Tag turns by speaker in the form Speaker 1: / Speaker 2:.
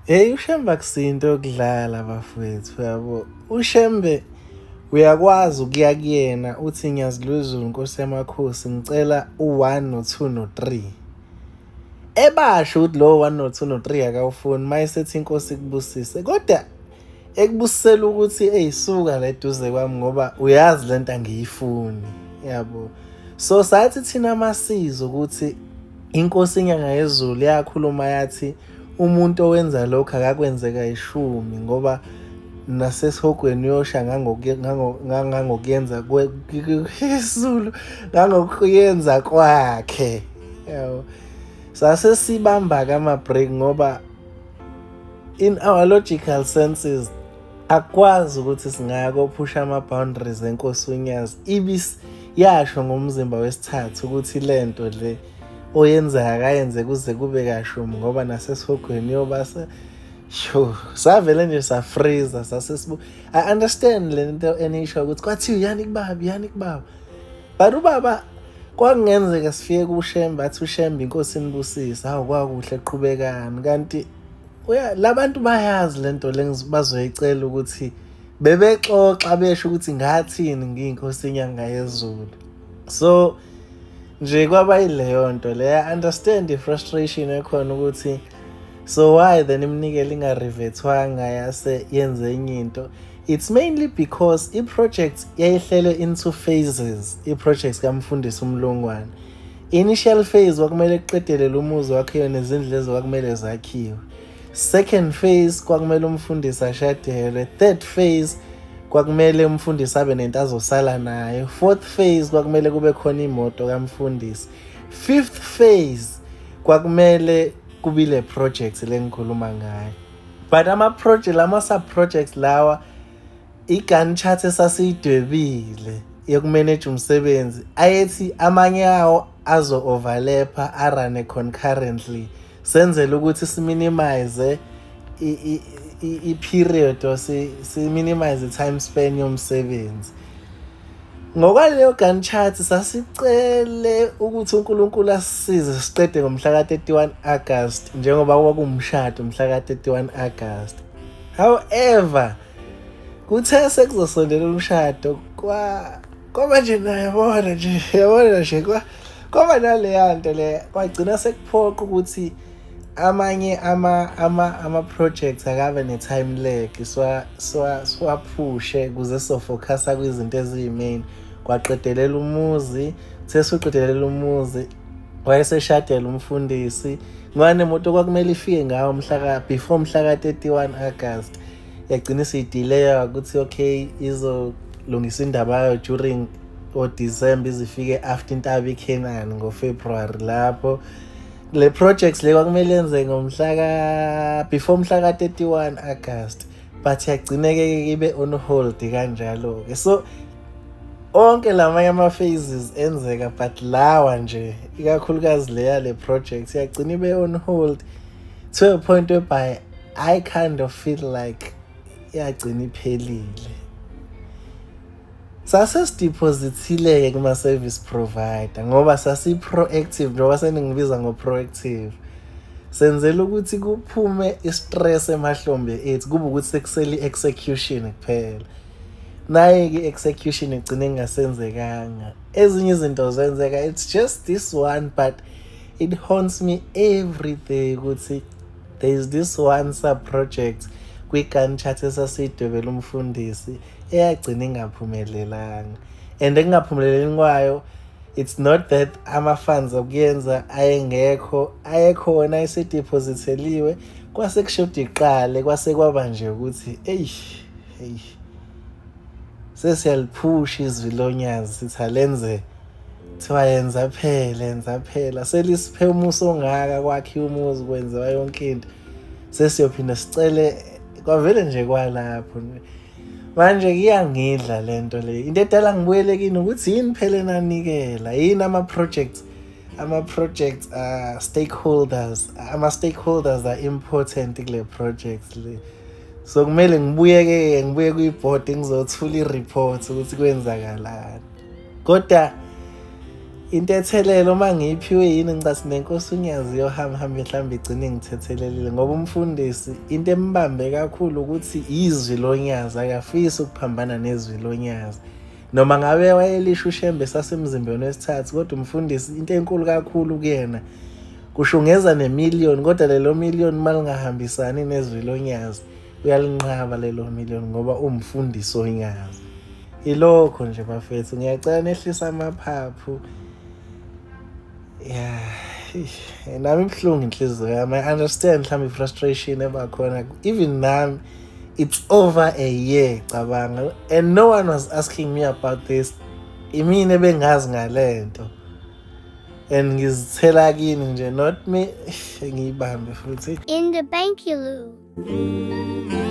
Speaker 1: Hey, uShembe akusinto yokudlala bafowethu yabo. uShembe uyakwazi ukuya kuyena uthi ngiyaziluzula Nkosi yamakhosi ngicela u1 no2 no3. Ebasho ukuthi lo 1 no2 no3 akawufuni mayesethi inkosi ikubusise. Kodwa ekubusisela ukuthi eyisuka la eduze kwami ngoba uyazi lento angiyifuni yabo. So sathi thina amasizo ukuthi inkosi inyanga yezulu yakhuluma yathi umuntu owenza lokho akakwenzeka ishumi ngoba nasesihogweni uyosha ngangokuyenza kwesiZulu ngangokuyenza kwakhe yabo. Sase sibamba ama-break ngoba in our logical senses akwazi ukuthi singakophusha ama-boundaries enkosi uNyazi yasho ngomzimba wesithathu ukuthi lento le oyenzayo akayenze kuze kube kashumi ngoba nasesihogweni yobasa savele nje safreeza I understand lento enisho ukuthi kwathiwa yani kubaba but ubaba kwakungenzeka sifike kuShembe athi uShembe inkosi inibusisa hawu kwakuhle eqhubekani kanti labantu bayazi lento bazoyicela ukuthi bebexoxa besho ukuthi ngathini ngiyinkosi inyanga yezulu. So nje kwaba yileyo nto le I understand the frustration ekhona ukuthi so why then imnikele ingarivethwanga yase yenze enye into. It's mainly because i-project yayihlelwe into phases. I-project kaMfundisi uMlungwane, initial phase kwakumele kuqedelele umuzi wakhe nezindlu lezo kwakumele zakhiwe. Second phase kwakumele umfundisi ashadelwe. Third phase kwakumele umfundisi abe nento azosala nayo. Fourth phase kwakumele kube khona imoto kaMfundisi. Fifth phase kwakumele kubile projects lengikhuluma ngayo. But ama-sub-projects lawa i-Gantt chart esasiyidwebile yokumanage umsebenzi ayethi amanye yawo azo-overlappa arane concurrently senzele ukuthi siminimize i-period or si-minimize i-time span yomsebenzi. Ngokwaleyo Gantt chart sasicele ukuthi uNkulunkulu asisize siqede ngomhla ka-31 August njengoba kwakuwumshado mhla ka-31 August. However, kuthe sekuzosondela umshado kwaba nje yabona nje kwaba naleya nto le kwagcina sekuphoqa ukuthi amanye ama-projects akabe ne-time lag siwaphushe kuze sofocusa kwizinto eziyi-main. Kwaqedelela umuzi, sesuqedelela umuzi wayeseshadela umfundisi ngwanemoto kwakumele ifike ngawo before mhla ka-31 August. Yagcina isiyidileya ukuthi okay izolungisa indaba yayo during December izifike after intaba iKenani ngoFebruary lapho. Le projects le kwakumele yenze before mhla ka-31 August but yagcineke ibe on hold kanjalo ke. So onke lamanye ama-phases enzeka but lawa nje ikakhulukazi le project yagcina ibe on hold to a point whereby I kind of feel like yagcina iphelile. Sasesideposithile kuma-service provider ngoba sasi-proactive njengoba seningibiza ngo-proactive. Senzela ukuthi kuphume i-stress emahlombe ethu kube ukuthi sekusele i-execution kuphela. Naye-ke i-execution igcine ingasenzekanga. Ezinye izinto zenzeka, it's just this one but it haunts me every day ukuthi there is this one sub-project kwi-Gantt chart esasiyidwebela umfundisi eyagcina ingaphumelelanga. And ekungaphumeleleni kwayo it's not that ama-funds okuyenza ayekhona ayesedepositheliwe kwase kushoda iqale kwase kwaba nje ukuthi sesiyaliphusha izwi loNyazi sithi alenze kuthiwa yenza phela selisiphe umuso ongaka kwakhiwa umuzi kwenziwa yonke into sesiyophinda sicele kwavele nje kwalapho. Manje kuyangidla lento le into edala ngibuyele kini ukuthi yini phela enanikela yini ama-projects stakeholders ama-stakeholders are important kule projects le. So kumele ngibuye kwi-board ngizothula i-report ukuthi kwenzakalani. Kodwa into ethelelo uma ngiphiwe yini ngicathi nenkosi unyazi yohamba mhlawumbe igcine ngithethelelile ngoba umfundisi into embambe kakhulu ukuthi izwi lonyazi akafisi ukuphambana nezwi lonyazi noma ngabe wayelisha uShembe sasemzimbeni wesithathu kodwa umfundisi into enkulu kakhulu kuyena kushungeza ne1,000,000 kodwa lelo 1,000,000 malingahambisani nezwi lonyazi uyalinqaba lelo 1,000,000 ngoba umfundisi onyazi ilokho nje bafethu ngiyacela nehlisa amaphaphu. Yeah, nami ibuhlungu inhliziyo yami. I understand mhlawumbe frustration ebakhona even nami it's over a year cabanga and no one was asking me about this. Imini ebengazi ngalento and ngizithela kini nje not me ngiyibambe futhi
Speaker 2: in the bank you lose.